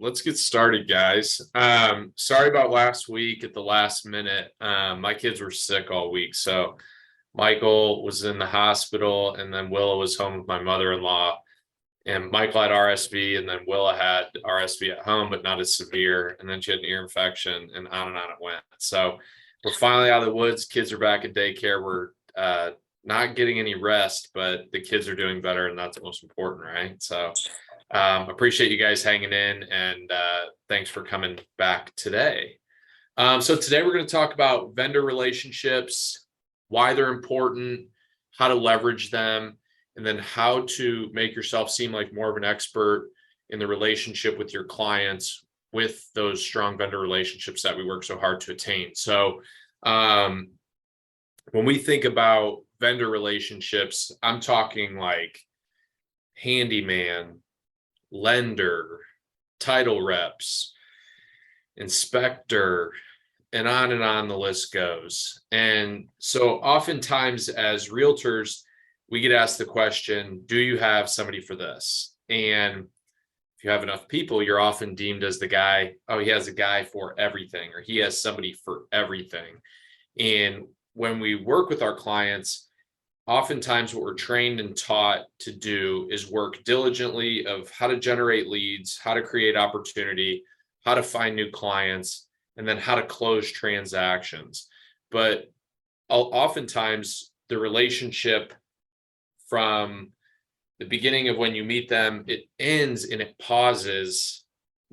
let's get started, guys. Sorry about last week at the last minute. My kids were sick all week, so Michael was in the hospital, and then Willa was home with my mother-in-law. And Michael had RSV, and then Willa had RSV at home, but not as severe. And then she had an ear infection, and on it went. So we're finally out of the woods. Kids are back at daycare. We're not getting any rest, but the kids are doing better, and that's the most important, right? So appreciate you guys hanging in, and thanks for coming back today. So today we're going to talk about vendor relationships, why they're important, how to leverage them, and then how to make yourself seem like more of an expert in the relationship with your clients with those strong vendor relationships that we work so hard to attain. So when we think about vendor relationships, I'm talking like handyman, lender, title reps, inspector, and on the list goes. And so oftentimes as realtors, we get asked the question, do you have somebody for this? And if you have enough people, you're often deemed as the guy, oh, he has a guy for everything, or he has somebody for everything. And when we work with our clients, oftentimes what we're trained and taught to do is work diligently of how to generate leads, how to create opportunity, how to find new clients, and then how to close transactions. But oftentimes the relationship from the beginning of when you meet them, it ends and it pauses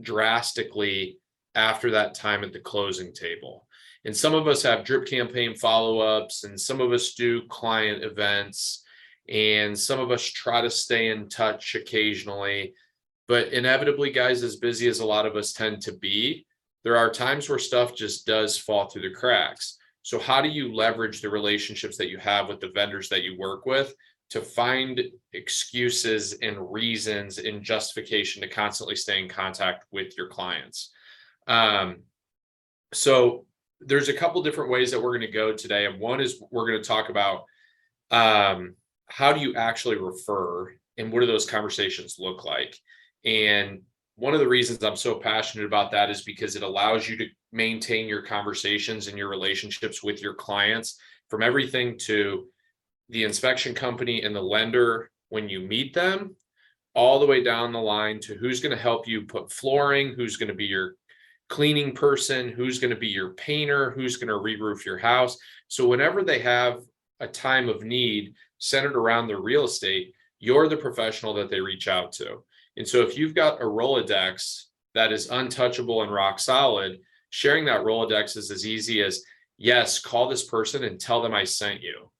drastically after that time at the closing table. And some of us have drip campaign follow-ups, and some of us do client events, and some of us try to stay in touch occasionally. But inevitably, guys, as busy as a lot of us tend to be, there are times where stuff just does fall through the cracks. So how do you leverage the relationships that you have with the vendors that you work with to find excuses and reasons and justification to constantly stay in contact with your clients? So there's a couple different ways that we're going to go today. And one is we're going to talk about how do you actually refer, and what do those conversations look like? And one of the reasons I'm so passionate about that is because it allows you to maintain your conversations and your relationships with your clients, from everything to the inspection company and the lender when you meet them, all the way down the line to who's going to help you put flooring, who's going to be your cleaning person, who's going to be your painter, who's going to re-roof your house. So whenever they have a time of need centered around their real estate, you're the professional that they reach out to. And so if you've got a Rolodex that is untouchable and rock solid, sharing that Rolodex is as easy as, yes, call this person and tell them I sent you.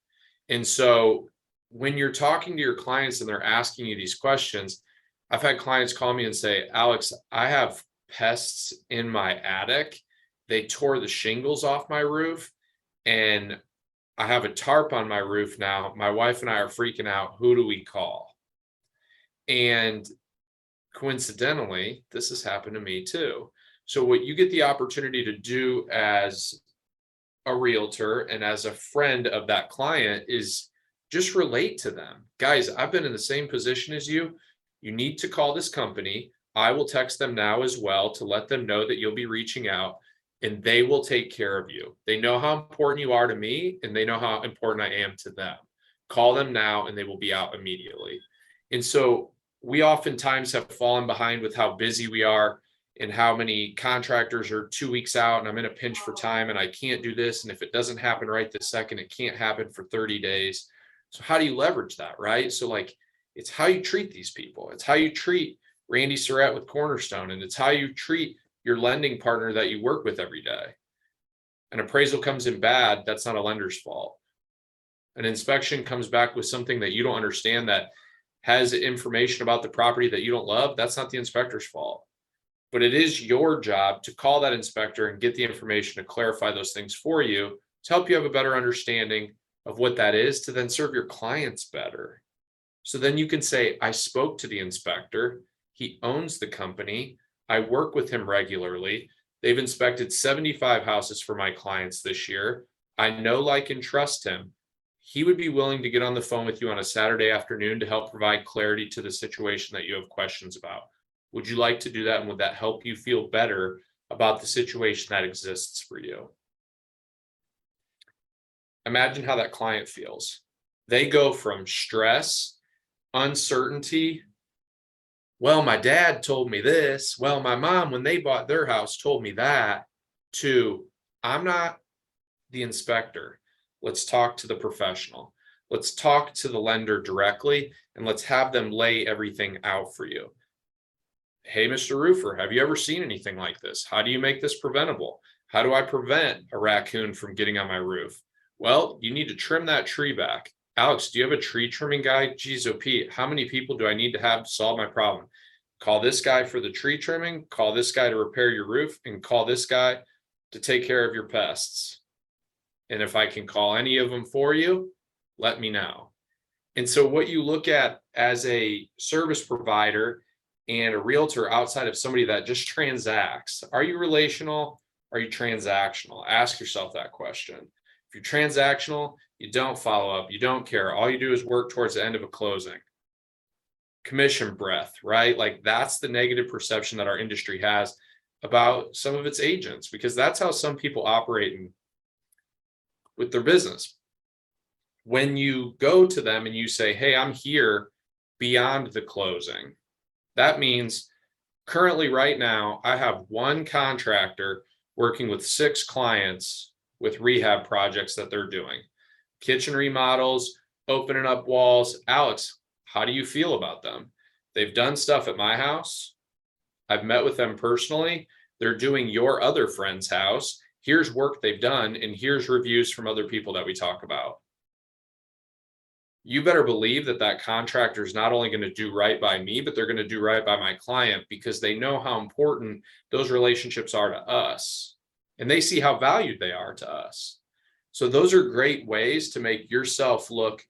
And so when you're talking to your clients and they're asking you these questions, I've had clients call me and say, Alex, I have pests in my attic. They tore the shingles off my roof, and I have a tarp on my roof now. My wife and I are freaking out. Who do we call? And coincidentally, this has happened to me too. So what you get the opportunity to do as a realtor and as a friend of that client is just relate to them. Guys, I've been in the same position as you. You need to call this company. I will text them now as well to let them know that you'll be reaching out, and they will take care of you. They know how important you are to me, and they know how important I am to them. Call them now and they will be out immediately. And so we oftentimes have fallen behind with how busy we are and how many contractors are 2 weeks out, and I'm in a pinch for time and I can't do this. And if it doesn't happen right this second, it can't happen for 30 days. So how do you leverage that, right? So like, it's how you treat these people. It's how you treat Randy Surratt with Cornerstone, and it's how you treat your lending partner that you work with every day. An appraisal comes in bad, that's not a lender's fault. An inspection comes back with something that you don't understand, that has information about the property that you don't love, that's not the inspector's fault. But it is your job to call that inspector and get the information to clarify those things for you, to help you have a better understanding of what that is, to then serve your clients better. So then you can say, I spoke to the inspector. He owns the company. I work with him regularly. They've inspected 75 houses for my clients this year. I know, like, and trust him. He would be willing to get on the phone with you on a Saturday afternoon to help provide clarity to the situation that you have questions about. Would you like to do that? And would that help you feel better about the situation that exists for you? Imagine how that client feels. They go from stress, uncertainty. Well, my dad told me this. Well, my mom, when they bought their house, told me that. To, I'm not the inspector. Let's talk to the professional. Let's talk to the lender directly and let's have them lay everything out for you. Hey, Mr. Roofer, have you ever seen anything like this? How do you make this preventable? How do I prevent a raccoon from getting on my roof? Well, you need to trim that tree back. Alex, do you have a tree trimming guy? Geez, oh Pete, how many people do I need to have to solve my problem? Call this guy for the tree trimming, call this guy to repair your roof, and call this guy to take care of your pests. And if I can call any of them for you, let me know. And so what you look at as a service provider and a realtor outside of somebody that just transacts, are you relational? Are you transactional? Ask yourself that question. If you're transactional, you don't follow up, you don't care. All you do is work towards the end of a closing. Commission breath, right? Like that's the negative perception that our industry has about some of its agents, because that's how some people operate with their business. When you go to them and you say, hey, I'm here beyond the closing, that means currently right now, I have one contractor working with 6 clients with rehab projects that they're doing. Kitchen remodels, opening up walls. Alex, how do you feel about them? They've done stuff at my house. I've met with them personally. They're doing your other friend's house. Here's work they've done, and here's reviews from other people that we talk about. You better believe that that contractor is not only going to do right by me, but they're going to do right by my client, because they know how important those relationships are to us, and they see how valued they are to us. So those are great ways to make yourself look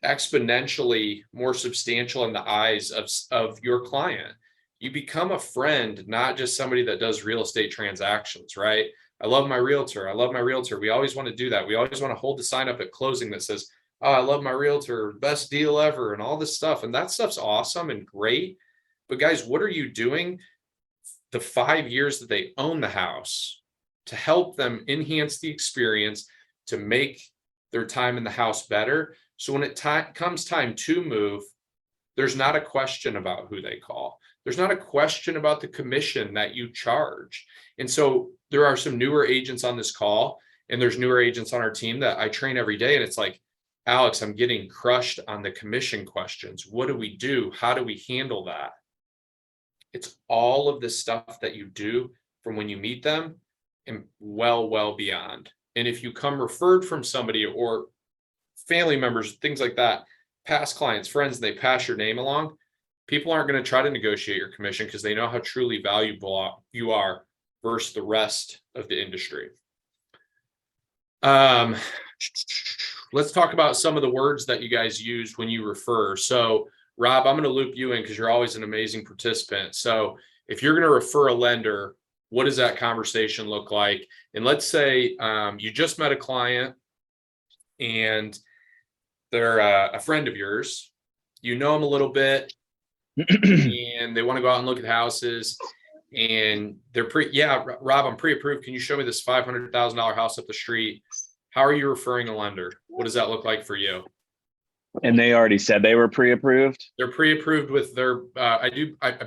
exponentially more substantial in the eyes of your client. You become a friend, not just somebody that does real estate transactions, right? I love my realtor. I love my realtor. We always want to do that. We always want to hold the sign up at closing that says, oh, I love my realtor, best deal ever, and all this stuff. And that stuff's awesome and great. But guys, what are you doing the 5 years that they own the house to help them enhance the experience, to make their time in the house better? So when it comes time to move, there's not a question about who they call. There's not a question about the commission that you charge. And so there are some newer agents on this call, and there's newer agents on our team that I train every day. And it's like, Alex, I'm getting crushed on the commission questions. What do we do? How do we handle that? It's all of the stuff that you do from when you meet them and well beyond. And if you come referred from somebody or family members, things like that, past clients, friends, and they pass your name along, people aren't going to try to negotiate your commission because they know how truly valuable you are versus the rest of the industry. Let's talk about some of the words that you guys use when you refer. So Rob, I'm going to loop you in because you're always an amazing participant. So if you're going to refer a lender, what does that conversation look like? And let's say you just met a client and they're a friend of yours. You know them a little bit and they want to go out and look at houses. And they're Rob, I'm pre-approved. Can you show me this $500,000 house up the street? How are you referring a lender? What does that look like for you? And they already said they were pre-approved? They're pre-approved with their, I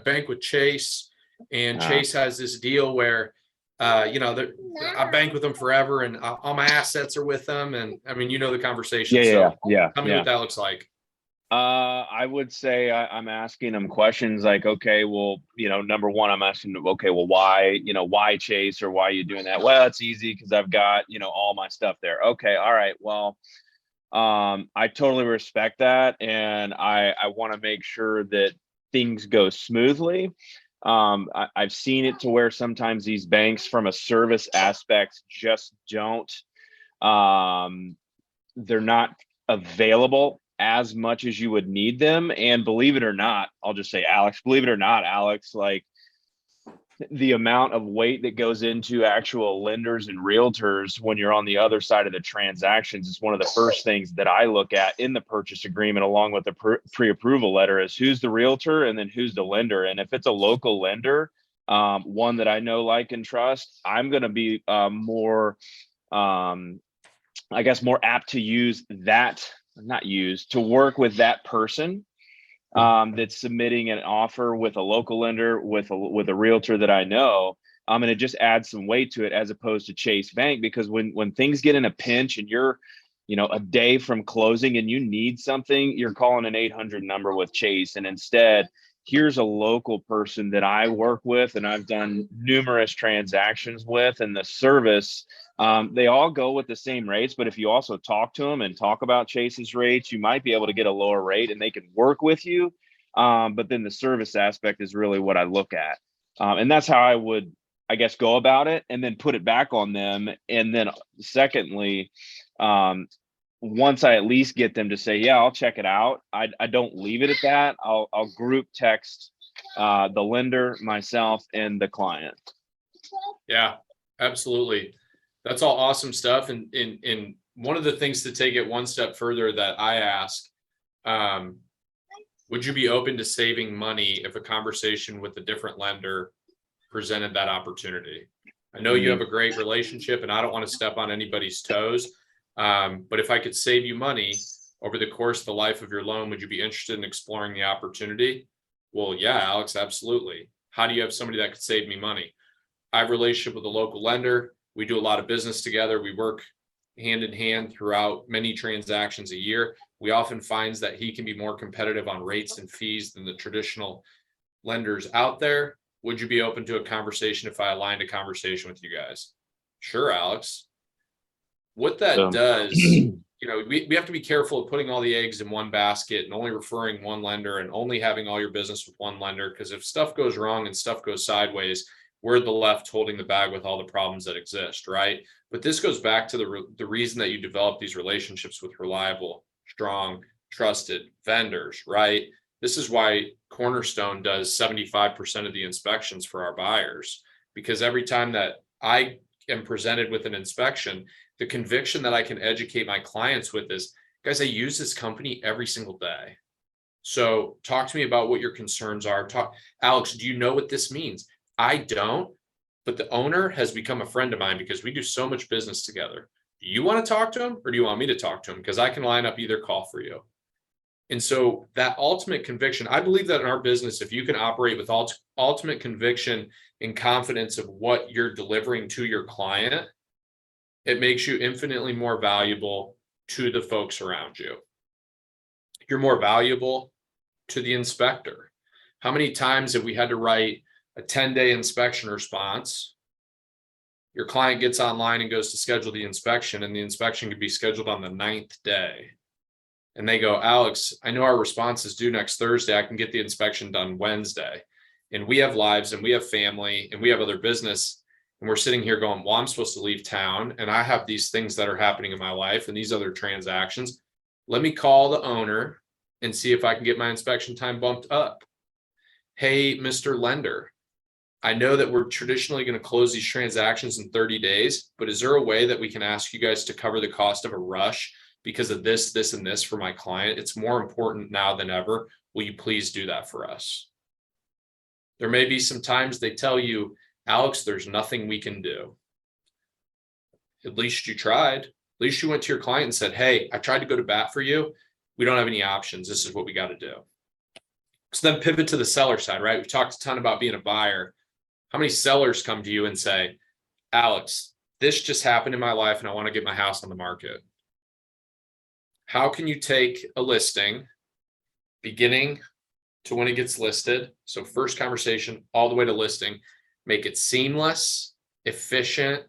bank with Chase, and Chase has this deal where, I bank with them forever and all my assets are with them. And I mean, you know, the conversation. Yeah. Tell me what that looks like. I would say I'm asking them questions like, okay, well, number one, I'm asking them, okay, well, why Chase, or why are you doing that? Well, it's easy because I've got, all my stuff there. Okay. All right. Well, I totally respect that. And I want to make sure that things go smoothly. I've seen it to where sometimes these banks from a service aspect just don't, they're not available as much as you would need them. And believe it or not, I'll just say, Alex, like the amount of weight that goes into actual lenders and realtors when you're on the other side of the transactions is one of the first things that I look at in the purchase agreement, along with the pre-approval letter, is who's the realtor and then who's the lender. And if it's a local lender, one that I know, like, and trust, I'm going to be more, I guess, more apt to use that, not use, to work with that person that's submitting an offer with a local lender, with a realtor that I know. And it just adds some weight to it, as opposed to Chase Bank, because when things get in a pinch and you're, a day from closing and you need something, you're calling an 800 number with Chase. And instead, here's a local person that I work with and I've done numerous transactions with, and the service, they all go with the same rates, but if you also talk to them and talk about Chase's rates, you might be able to get a lower rate and they can work with you. But then the service aspect is really what I look at. And that's how I would, I guess, go about it, and then put it back on them. And then secondly, once I at least get them to say, yeah, I'll check it out, I don't leave it at that. I'll group text the lender, myself, and the client. Yeah, absolutely. That's all awesome stuff. And one of the things to take it one step further that I ask, would you be open to saving money if a conversation with a different lender presented that opportunity? I know you have a great relationship and I don't want to step on anybody's toes. But if I could save you money over the course of the life of your loan, would you be interested in exploring the opportunity? Well, yeah, Alex, absolutely. How do you have somebody that could save me money? I have a relationship with a local lender. We do a lot of business together. We work hand in hand throughout many transactions a year. We often find that he can be more competitive on rates and fees than the traditional lenders out there. Would you be open to a conversation if I aligned a conversation with you guys? Sure, Alex. What that does, we have to be careful of putting all the eggs in one basket and only referring one lender and only having all your business with one lender. Because if stuff goes wrong and stuff goes sideways, we're the left holding the bag with all the problems that exist, right? But this goes back to the reason that you develop these relationships with reliable, strong, trusted vendors, right? This is why Cornerstone does 75% of the inspections for our buyers, because every time that I am presented with an inspection, the conviction that I can educate my clients with is, guys, I use this company every single day. So talk to me about what your concerns are. Alex, do you know what this means? I don't, but the owner has become a friend of mine because we do so much business together. Do you want to talk to him or do you want me to talk to him? Because I can line up either call for you. And so that ultimate conviction, I believe that in our business, if you can operate with ultimate conviction and confidence of what you're delivering to your client, it makes you infinitely more valuable to the folks around you. You're more valuable to the inspector. How many times have we had to write a 10-day inspection response? Your client gets online and goes to schedule the inspection, and the inspection could be scheduled on the 9th day. And they go, Alex, I know our response is due next Thursday. I can get the inspection done Wednesday. And we have lives and we have family and we have other business. And we're sitting here going, well, I'm supposed to leave town and I have these things that are happening in my life and these other transactions. Let me call the owner and see if I can get my inspection time bumped up. Hey, Mr. Lender, I know that we're traditionally going to close these transactions in 30 days, but is there a way that we can ask you guys to cover the cost of a rush because of this, this, and this for my client? It's more important now than ever. Will you please do that for us? There may be some times they tell you, Alex, there's nothing we can do. At least you tried. At least you went to your client and said, hey, I tried to go to bat for you. We don't have any options. This is what we got to do. So then pivot to the seller side, right? We've talked a ton about being a buyer. How many sellers come to you and say, Alex, this just happened in my life and I want to get my house on the market? How can you take a listing beginning to when it gets listed, so first conversation all the way to listing, make it seamless, efficient,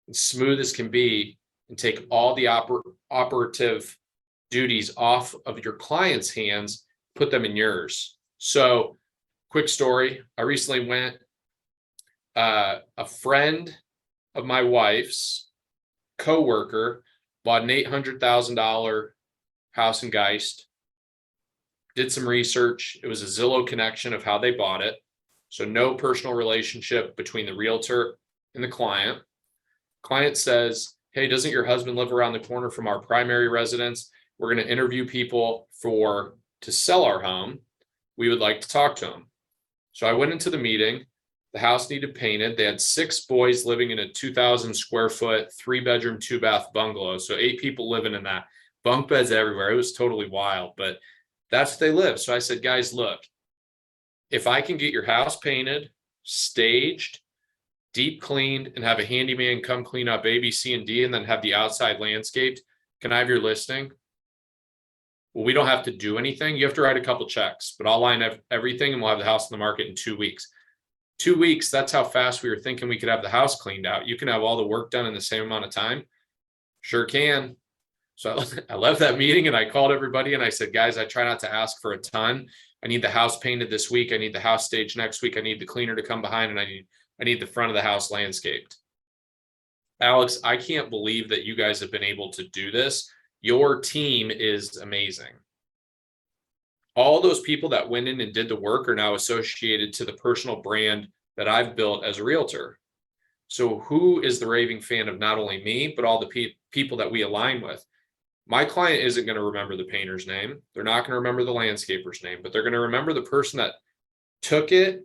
and smooth as can be, and take all the operative duties off of your client's hands, put them in yours? So quick story, I recently went, a friend of my wife's coworker bought an $800,000 house in Geist, did some research. It was a Zillow connection of how they bought it. So no personal relationship between the realtor and the client. Client says, hey, doesn't your husband live around the corner from our primary residence? We're going to interview people to sell our home. We would like to talk to him. So I went into the meeting. The house needed painted. They had 6 boys living in a 2,000 square foot, 3-bedroom, 2-bath bungalow. So 8 people living in that, bunk beds everywhere. It was totally wild, but that's what they live. So I said, guys, look, if I can get your house painted, staged, deep cleaned, and have a handyman come clean up A, B, C, and D, and then have the outside landscaped, can I have your listing? Well, we don't have to do anything. You have to write a couple checks, but I'll line up everything and we'll have the house in the market in 2 weeks. 2 weeks, that's how fast we were thinking we could have the house cleaned out. You can have all the work done in the same amount of time. Sure can. So I left that meeting and I called everybody and I said, guys, I try not to ask for a ton. I need the house painted this week. I need the house staged next week. I need the cleaner to come behind, and I need the front of the house landscaped. Alex, I can't believe that you guys have been able to do this. Your team is amazing. All those people that went in and did the work are now associated to the personal brand that I've built as a realtor. So who is the raving fan of not only me, but all the people that we align with? My client isn't going to remember the painter's name. They're not going to remember the landscaper's name, but they're going to remember the person that took it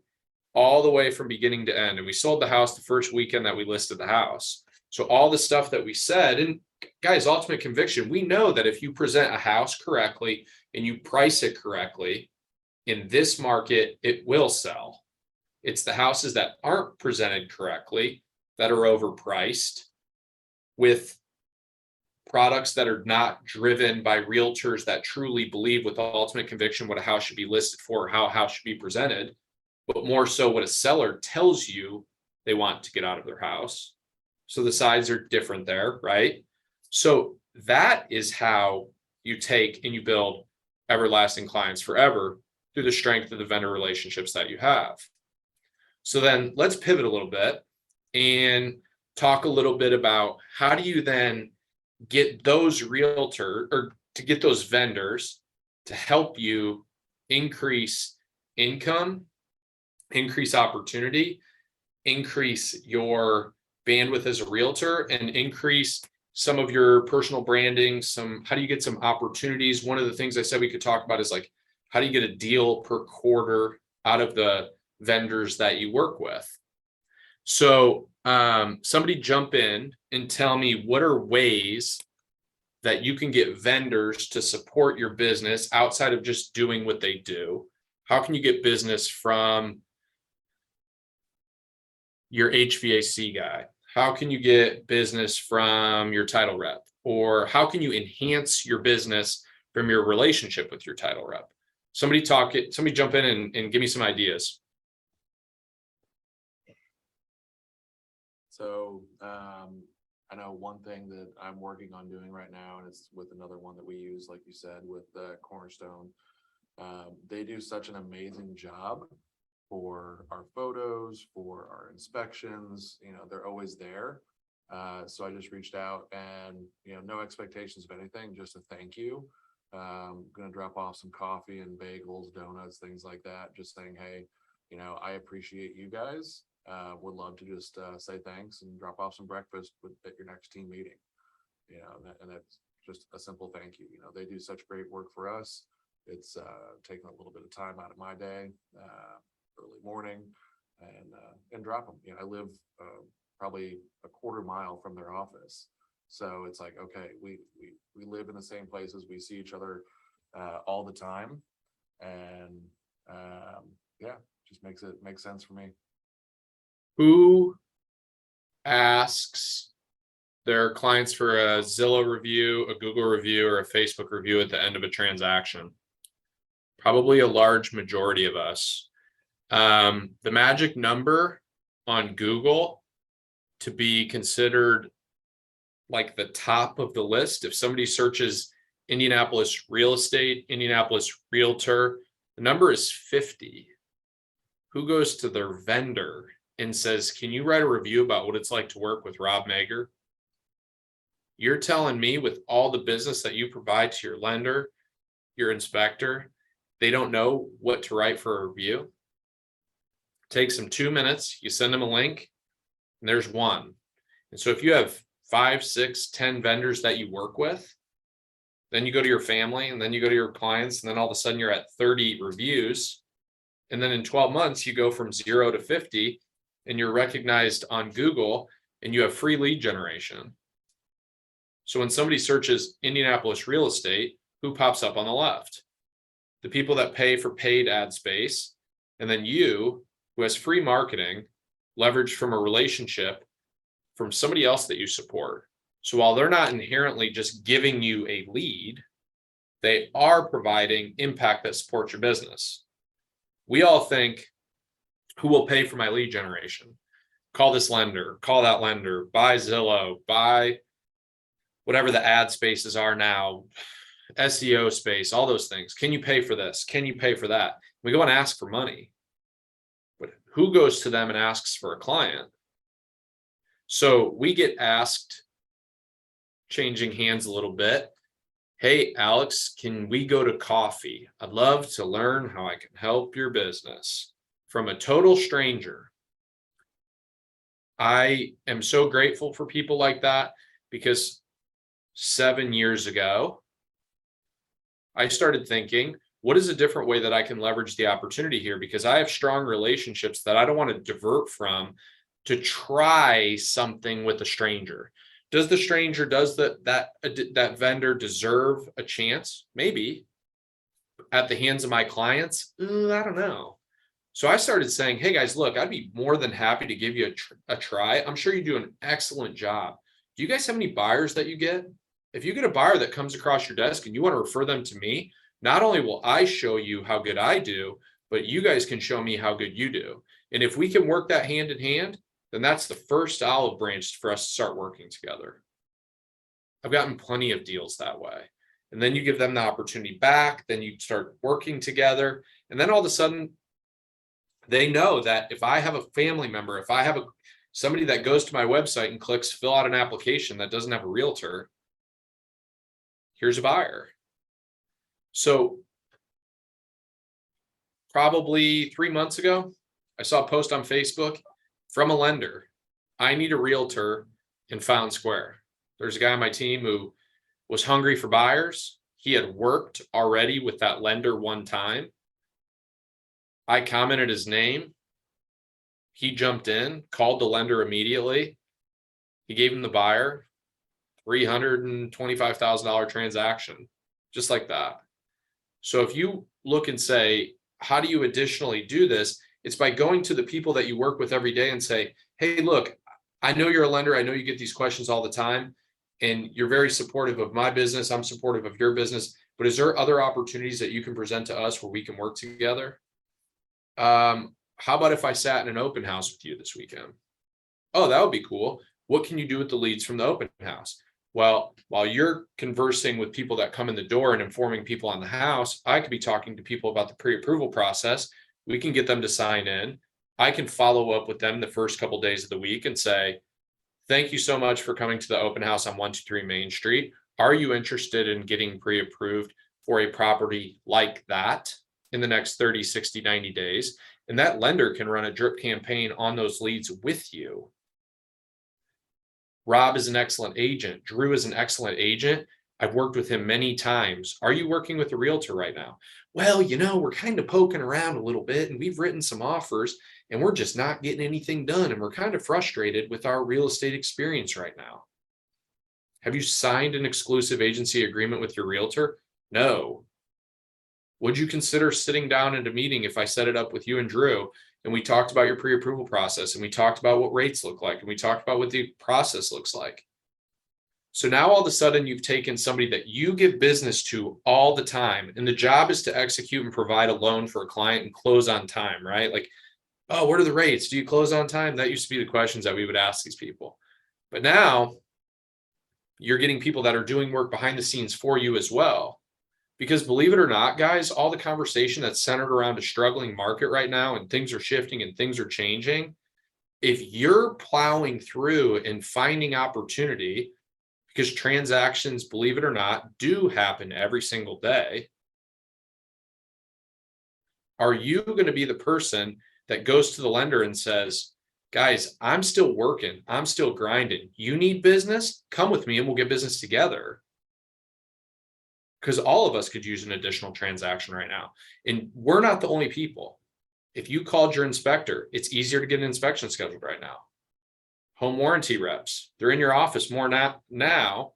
all the way from beginning to end. And we sold the house the first weekend that we listed the house. So all the stuff that we said, and guys, ultimate conviction, we know that if you present a house correctly and you price it correctly in this market, it will sell. It's the houses that aren't presented correctly that are overpriced with products that are not driven by realtors that truly believe with ultimate conviction what a house should be listed for, how a house should be presented, but more so what a seller tells you they want to get out of their house. So the sides are different there, right? So that is how you take and you build everlasting clients forever through the strength of the vendor relationships that you have. So then let's pivot a little bit and talk a little bit about how do you then get those realtor or to get those vendors to help you increase income, increase opportunity, increase your bandwidth as a realtor, and increase some of your personal branding. How do you get some opportunities? One of the things I said we could talk about is like, how do you get a deal per quarter out of the vendors that you work with? So somebody jump in and tell me, what are ways that you can get vendors to support your business outside of just doing what they do? How can you get business from your HVAC guy? How can you get business from your title rep? Or how can you enhance your business from your relationship with your title rep? Somebody jump in and give me some ideas. So I know one thing that I'm working on doing right now, and it's with another one that we use, like you said, with Cornerstone. They do such an amazing job for our photos, for our inspections. They're always there. So I just reached out and, no expectations of anything, just a thank you. I'm going to drop off some coffee and bagels, donuts, things like that. Just saying, hey, I appreciate you guys. Would love to just say thanks and drop off some breakfast at your next team meeting. And that's just a simple thank you. They do such great work for us. It's taking a little bit of time out of my day, early morning, and drop them. I live probably a quarter mile from their office, so it's like, okay, we live in the same places. We see each other all the time, and yeah, just makes sense for me. Who asks their clients for a Zillow review, a Google review, or a Facebook review at the end of a transaction? Probably a large majority of us. The magic number on Google to be considered like the top of the list, if somebody searches Indianapolis real estate, Indianapolis realtor, the number is 50. Who goes to their vendor and says, can you write a review about what it's like to work with Rob Mager? You're telling me with all the business that you provide to your lender, your inspector, they don't know what to write for a review? Takes them 2 minutes. You send them a link and there's one. And so if you have 5, 6, 10 vendors that you work with, then you go to your family and then you go to your clients, and then all of a sudden you're at 30 reviews. And then in 12 months, you go from 0 to 50 and you're recognized on Google and you have free lead generation. So when somebody searches Indianapolis real estate, who pops up on the left? The people that pay for paid ad space, and then you, who has free marketing, leveraged from a relationship from somebody else that you support. So while they're not inherently just giving you a lead, they are providing impact that supports your business. We all think, who will pay for my lead generation? Call this lender, call that lender, buy Zillow, buy whatever the ad spaces are now, SEO space, all those things. Can you pay for this? Can you pay for that? We go and ask for money. But who goes to them and asks for a client? So we get asked, changing hands a little bit. Hey, Alex, can we go to coffee? I'd love to learn how I can help your business. From a total stranger. I am so grateful for people like that, because 7 years ago, I started thinking, what is a different way that I can leverage the opportunity here? Because I have strong relationships that I don't want to divert from to try something with a stranger. Does the stranger, does that vendor deserve a chance? Maybe. At the hands of my clients? I don't know. So I started saying, hey guys, look, I'd be more than happy to give you a try. I'm sure you do an excellent job. Do you guys have any buyers that you get? If you get a buyer that comes across your desk and you want to refer them to me, not only will I show you how good I do, but you guys can show me how good you do. And if we can work that hand in hand, then that's the first olive branch for us to start working together. I've gotten plenty of deals that way. And then you give them the opportunity back, then you start working together. And then all of a sudden, they know that if I have a family member, if I have somebody that goes to my website and clicks fill out an application that doesn't have a realtor, here's a buyer. So probably 3 months ago, I saw a post on Facebook from a lender. I need a realtor in Fountain Square. There's a guy on my team who was hungry for buyers. He had worked already with that lender one time. I commented his name. He jumped in, called the lender immediately. He gave him the buyer, $325,000 transaction, just like that. So if you look and say, how do you additionally do this? It's by going to the people that you work with every day and say, hey, look, I know you're a lender. I know you get these questions all the time, and you're very supportive of my business. I'm supportive of your business. But is there other opportunities that you can present to us where we can work together? How about if I sat in an open house with you this weekend? Oh, that would be cool. What can you do with the leads from the open house? Well, while you're conversing with people that come in the door and informing people on the house, I could be talking to people about the pre-approval process. We can get them to sign in. I can follow up with them the first couple of days of the week and say, thank you so much for coming to the open house on 123 Main Street. Are you interested in getting pre-approved for a property like that in the next 30, 60, 90 days? And that lender can run a drip campaign on those leads with you. Rob is an excellent agent. Drew is an excellent agent. I've worked with him many times. Are you working with a realtor right now? Well, we're kind of poking around a little bit, and we've written some offers, and we're just not getting anything done. And we're kind of frustrated with our real estate experience right now. Have you signed an exclusive agency agreement with your realtor? No. Would you consider sitting down at a meeting if I set it up with you and Drew, and we talked about your pre-approval process, and we talked about what rates look like, and we talked about what the process looks like? So now all of a sudden you've taken somebody that you give business to all the time, and the job is to execute and provide a loan for a client and close on time, right? Like, oh, what are the rates? Do you close on time? That used to be the questions that we would ask these people. But now you're getting people that are doing work behind the scenes for you as well. Because believe it or not, guys, all the conversation that's centered around a struggling market right now, and things are shifting and things are changing. If you're plowing through and finding opportunity, because transactions, believe it or not, do happen every single day, are you going to be the person that goes to the lender and says, guys, I'm still working. I'm still grinding. You need business? Come with me and we'll get business together. Because all of us could use an additional transaction right now. And we're not the only people. If you called your inspector, it's easier to get an inspection scheduled right now. Home warranty reps, they're in your office more now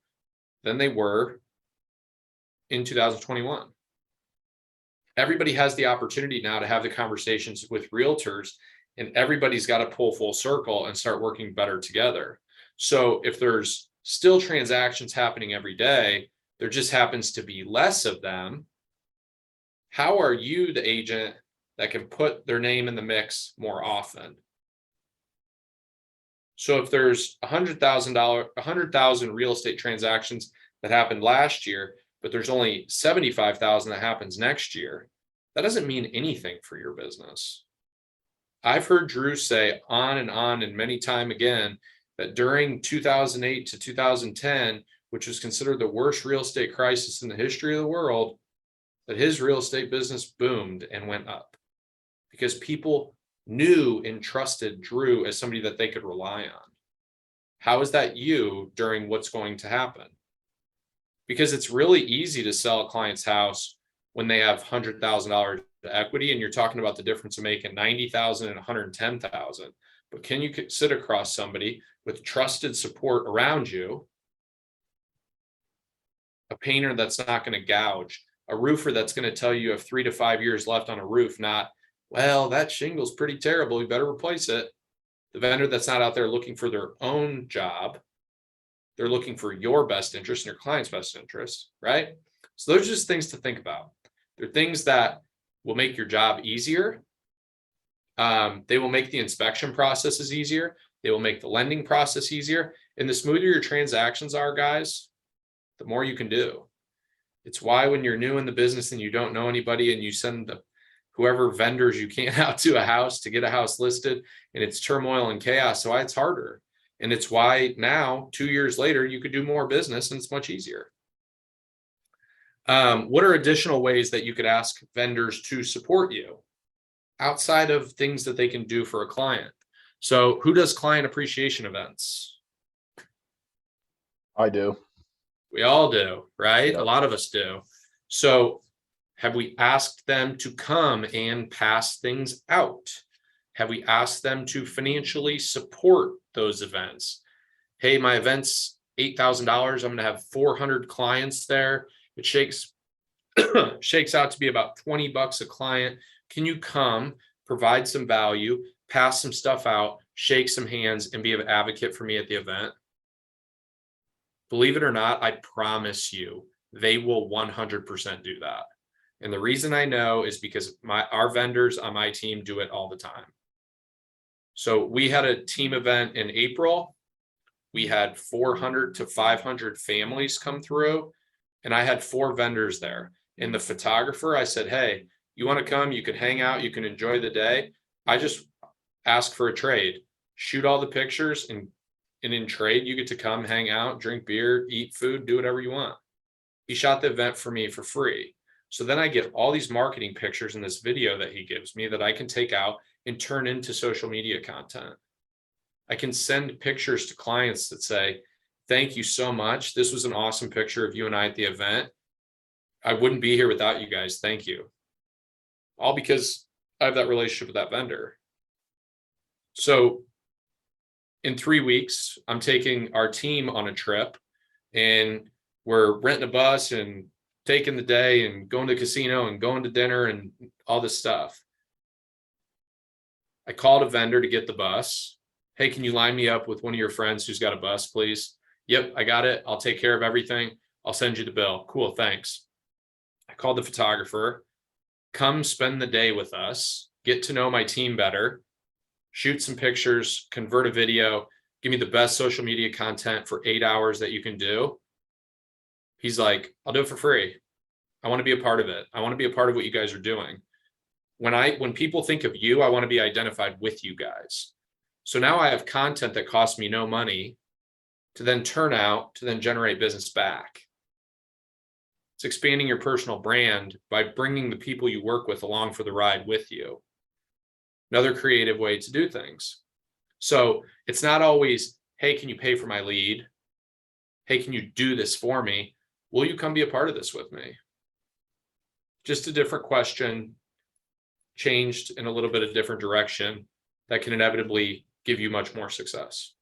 than they were in 2021. Everybody has the opportunity now to have the conversations with realtors, and everybody's got to pull full circle and start working better together. So if there's still transactions happening every day, there just happens to be less of them. How are you the agent that can put their name in the mix more often? So if there's $100,000 real estate transactions that happened last year, but there's only 75,000 that happens next year, that doesn't mean anything for your business. I've heard Drew say on and many time again that during 2008 to 2010, which was considered the worst real estate crisis in the history of the world, that his real estate business boomed and went up because people knew and trusted Drew as somebody that they could rely on. How is that you during what's going to happen? Because it's really easy to sell a client's house when they have $100,000 equity and you're talking about the difference of making $90,000 and $110,000. But can you sit across somebody with trusted support around you, a painter that's not going to gouge, a roofer that's going to tell you have 3 to 5 years left on a roof, not, well, that shingle's pretty terrible, you better replace it. The vendor that's not out there looking for their own job, they're looking for your best interest and your client's best interest, right? So those are just things to think about. They're things that will make your job easier. They will make the inspection processes easier. They will make the lending process easier. And the smoother your transactions are, guys, the more you can do. It's why when you're new in the business and you don't know anybody and you send whoever vendors you can out to a house to get a house listed, and it's turmoil and chaos. So it's harder. And it's why now, 2 years later, you could do more business and it's much easier. What are additional ways that you could ask vendors to support you outside of things that they can do for a client? So who does client appreciation events? I do. We all do, right? Yep. A lot of us do. So have we asked them to come and pass things out? Have we asked them to financially support those events? Hey, my event's $8,000. I'm going to have 400 clients there. It shakes out to be about $20 a client. Can you come, provide some value, pass some stuff out, shake some hands, and be an advocate for me at the event? Believe it or not, I promise you, they will 100% do that. And the reason I know is because our vendors on my team do it all the time. So we had a team event in April. We had 400 to 500 families come through, and I had 4 vendors there. And the photographer, I said, hey, you want to come? You can hang out. You can enjoy the day. I just ask for a trade, shoot all the pictures, and in trade, you get to come hang out, drink beer, eat food, do whatever you want. He shot the event for me for free. So then I get all these marketing pictures in this video that he gives me that I can take out and turn into social media content. I can send pictures to clients that say, thank you so much. This was an awesome picture of you and I at the event. I wouldn't be here without you guys. Thank you. All because I have that relationship with that vendor. So in 3 weeks, I'm taking our team on a trip, and we're renting a bus and taking the day and going to the casino and going to dinner and all this stuff. I called a vendor to get the bus. Hey, can you line me up with one of your friends who's got a bus, please? Yep, I got it. I'll take care of everything. I'll send you the bill. Cool, thanks. I called the photographer. Come spend the day with us. Get to know my team better. Shoot some pictures, convert a video, give me the best social media content for 8 hours that you can do. He's like, I'll do it for free. I want to be a part of it. I want to be a part of what you guys are doing. When people think of you, I want to be identified with you guys. So now I have content that costs me no money to then turn out to then generate business back. It's expanding your personal brand by bringing the people you work with along for the ride with you. another creative way to do things. So it's not always, hey, can you pay for my lead? Hey, can you do this for me? Will you come be a part of this with me? Just a different question, changed in a little bit of different direction that can inevitably give you much more success.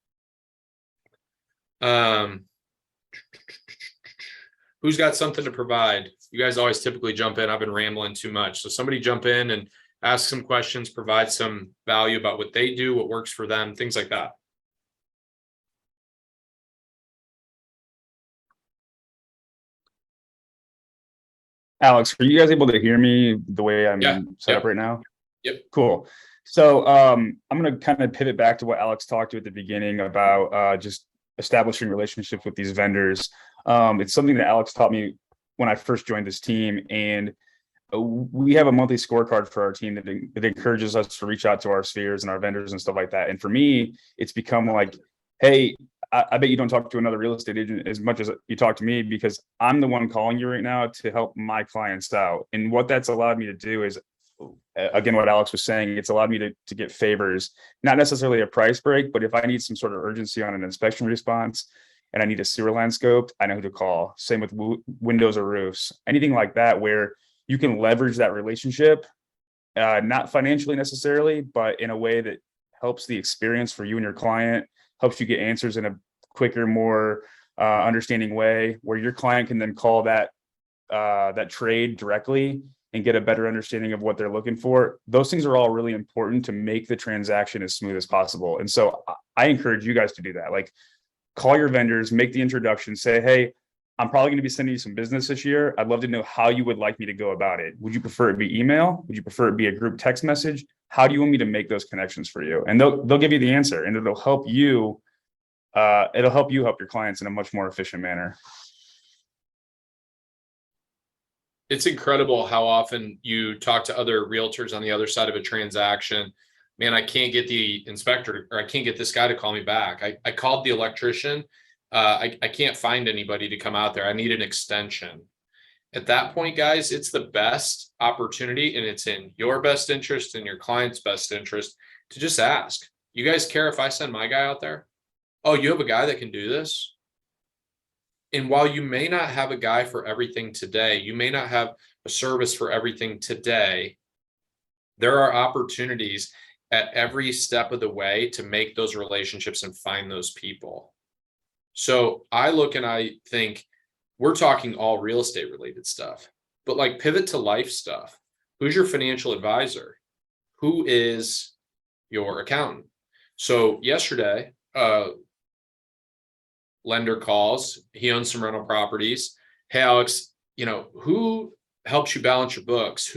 Who's got something to provide? You guys always typically jump in. I've been rambling too much. So somebody jump in and ask some questions, provide some value about what they do, what works for them, things like that. Alex, are you guys able to hear me the way I'm Yeah. set up right now? Yep. Cool. So I'm going to kind of pivot back to what Alex talked to at the beginning about just establishing relationships with these vendors. It's something that Alex taught me when I first joined this team, and we have a monthly scorecard for our team that encourages us to reach out to our spheres and our vendors and stuff like that. And for me, it's become like, hey, I bet you don't talk to another real estate agent as much as you talk to me, because I'm the one calling you right now to help my clients out. And what that's allowed me to do is, again, what Alex was saying, it's allowed me to get favors, not necessarily a price break, but if I need some sort of urgency on an inspection response and I need a sewer line scoped, I know who to call. Same with windows or roofs, anything like that, where you can leverage that relationship, not financially necessarily, but in a way that helps the experience for you and your client, helps you get answers in a quicker, more understanding way, where your client can then call that trade directly and get a better understanding of what they're looking for. Those things are all really important to make the transaction as smooth as possible. And so I encourage you guys to do that. Like, call your vendors, make the introduction, say, hey, I'm probably going to be sending you some business this year. I'd love to know how you would like me to go about it. Would you prefer it be email? Would you prefer it be a group text message? How do you want me to make those connections for you? And they'll give you the answer, and it'll help you. Help your clients in a much more efficient manner. It's incredible how often you talk to other realtors on the other side of a transaction. Man, I can't get the inspector, or I can't get this guy to call me back. I called the electrician. I can't find anybody to come out there. I need an extension. At that point, guys, it's the best opportunity, and it's in your best interest and your client's best interest to just ask. You guys care if I send my guy out there? Oh, you have a guy that can do this? And while you may not have a guy for everything today, you may not have a service for everything today, there are opportunities at every step of the way to make those relationships and find those people. So I look and I think, we're talking all real estate related stuff, but like pivot to life stuff. Who's your financial advisor? Who is your accountant? So yesterday, lender calls, he owns some rental properties. Hey, Alex, who helps you balance your books?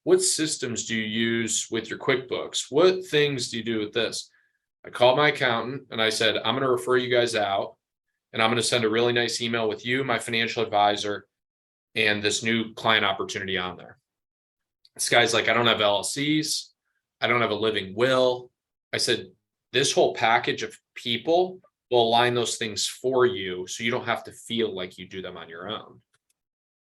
What systems do you use with your QuickBooks? What things do you do with this? I called my accountant and I said, I'm going to refer you guys out, and I'm going to send a really nice email with you, my financial advisor, and this new client opportunity on there. This guy's like, I don't have LLCs. I don't have a living will. I said, this whole package of people will align those things for you, so you don't have to feel like you do them on your own.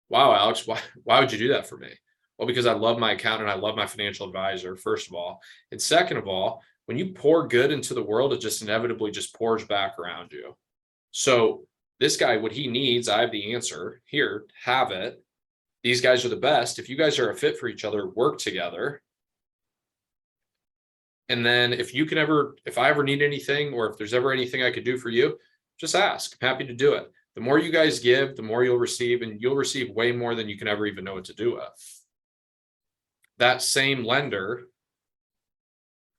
Wow, Alex, why would you do that for me? Well, because I love my accountant, I love my financial advisor, first of all. And second of all, when you pour good into the world, it just inevitably just pours back around you. So this guy, what he needs, I have the answer here, have it. These guys are the best. If you guys are a fit for each other, work together. And then if I ever need anything, or if there's ever anything I could do for you, just ask. I'm happy to do it. The more you guys give, the more you'll receive, and you'll receive way more than you can ever even know what to do with. That same lender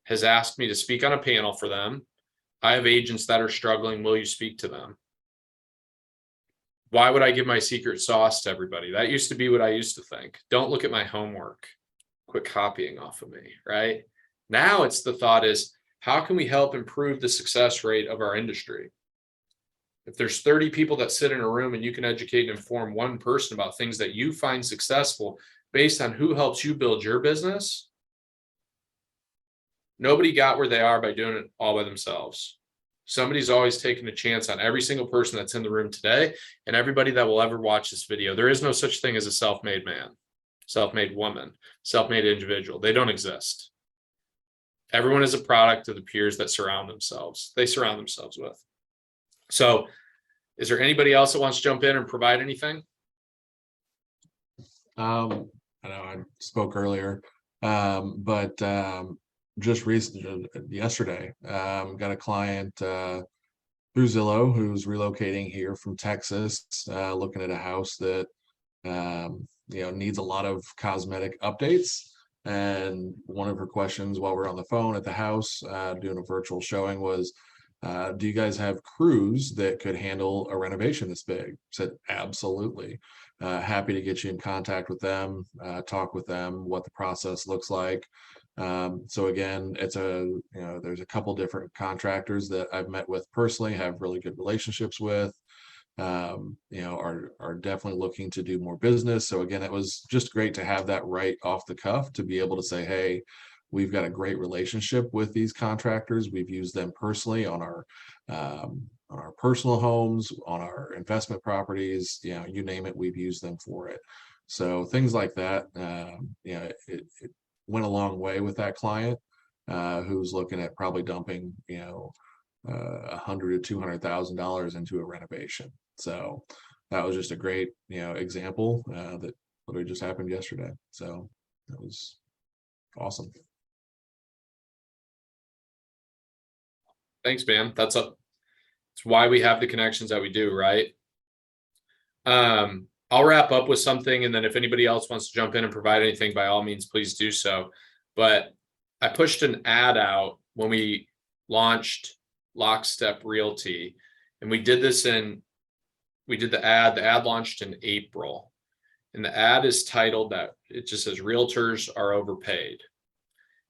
has asked me to speak on a panel for them. I have agents that are struggling. Will you speak to them? Why would I give my secret sauce to everybody? That used to be what I used to think. Don't look at my homework. Quit copying off of me, right? Now it's the thought is, how can we help improve the success rate of our industry? If there's 30 people that sit in a room and you can educate and inform one person about things that you find successful based on who helps you build your business, nobody got where they are by doing it all by themselves. Somebody's always taking a chance on every single person that's in the room today and everybody that will ever watch this video. There is no such thing as a self-made man, self-made woman, self-made individual. They don't exist. Everyone is a product of the peers that surround themselves with. So is there anybody else that wants to jump in and provide anything? I know I spoke earlier, but just recently, yesterday, got a client through Zillow who's relocating here from Texas, looking at a house that needs a lot of cosmetic updates. And one of her questions while we're on the phone at the house doing a virtual showing was, do you guys have crews that could handle a renovation this big? I said, absolutely. Happy to get you in contact with them, talk with them, what the process looks like. So again, there's a couple different contractors that I've met with personally, have really good relationships with, are definitely looking to do more business. So again, it was just great to have that right off the cuff to be able to say, hey, we've got a great relationship with these contractors. We've used them personally on our personal homes, on our investment properties, you name it, we've used them for it. So things like that, it went a long way with that client who's looking at probably dumping, $100,000 to $200,000 into a renovation. So that was just a great, example that literally just happened yesterday. So that was awesome. Thanks, man. That's why we have the connections that we do, right? I'll wrap up with something, and then if anybody else wants to jump in and provide anything, by all means, please do so. But I pushed an ad out when we launched Lockstep Realty, and we did the ad launched in April, and the ad is titled that it just says realtors are overpaid.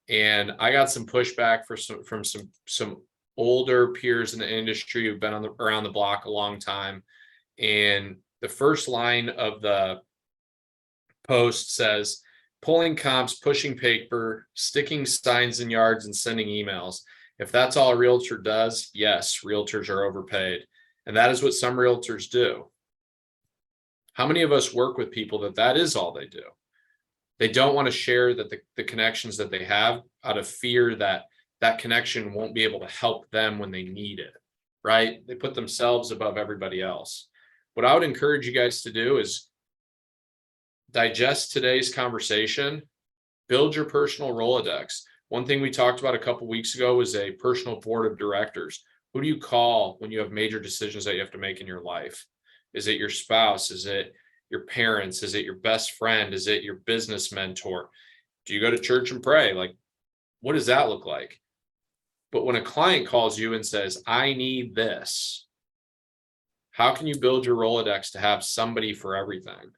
And I got some pushback from some older peers in the industry who've been around the block a long time. And the first line of the post says, pulling comps, pushing paper, sticking signs in yards, and sending emails. If that's all a realtor does, yes, realtors are overpaid. And that is what some realtors do. How many of us work with people that is all they do? They don't want to share that the connections that they have out of fear that connection won't be able to help them when they need it, right? They put themselves above everybody else. What I would encourage you guys to do is digest today's conversation, build your personal Rolodex. One thing we talked about a couple weeks ago was a personal board of directors. Who do you call when you have major decisions that you have to make in your life? Is it your spouse? Is it your parents? Is it your best friend? Is it your business mentor? Do you go to church and pray? Like, what does that look like? But when a client calls you and says, I need this, how can you build your Rolodex to have somebody for everything?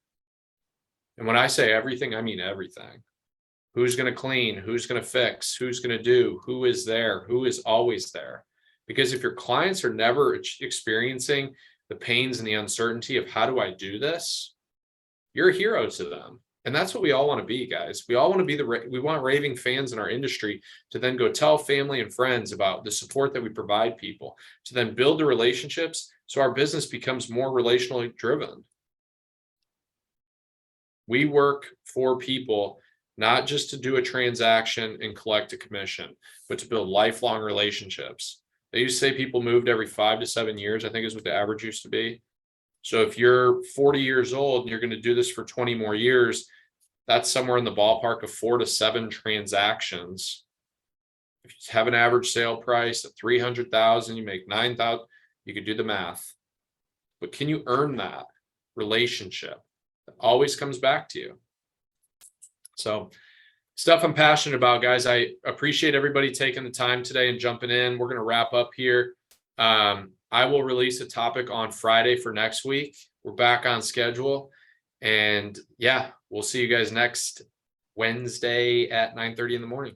And when I say everything, I mean everything. Who's going to clean? Who's going to fix? Who's going to do? Who is there? Who is always there? Because if your clients are never experiencing the pains and the uncertainty of how do I do this, you're a hero to them. And that's what we all want to be, guys. We all want to be we want raving fans in our industry to then go tell family and friends about the support that we provide people, to then build the relationships so our business becomes more relationally driven. We work for people, not just to do a transaction and collect a commission, but to build lifelong relationships. They used to say people moved every 5 to 7 years, I think is what the average used to be. So if you're 40 years old and you're going to do this for 20 more years, that's somewhere in the ballpark of 4 to 7 transactions. If you have an average sale price of 300,000, you make 9,000, you could do the math. But can you earn that relationship? It always comes back to you. So stuff I'm passionate about, guys. I appreciate everybody taking the time today and jumping in. We're going to wrap up here. I will release a topic on Friday for next week. We're back on schedule. And yeah, we'll see you guys next Wednesday at 9:30 in the morning.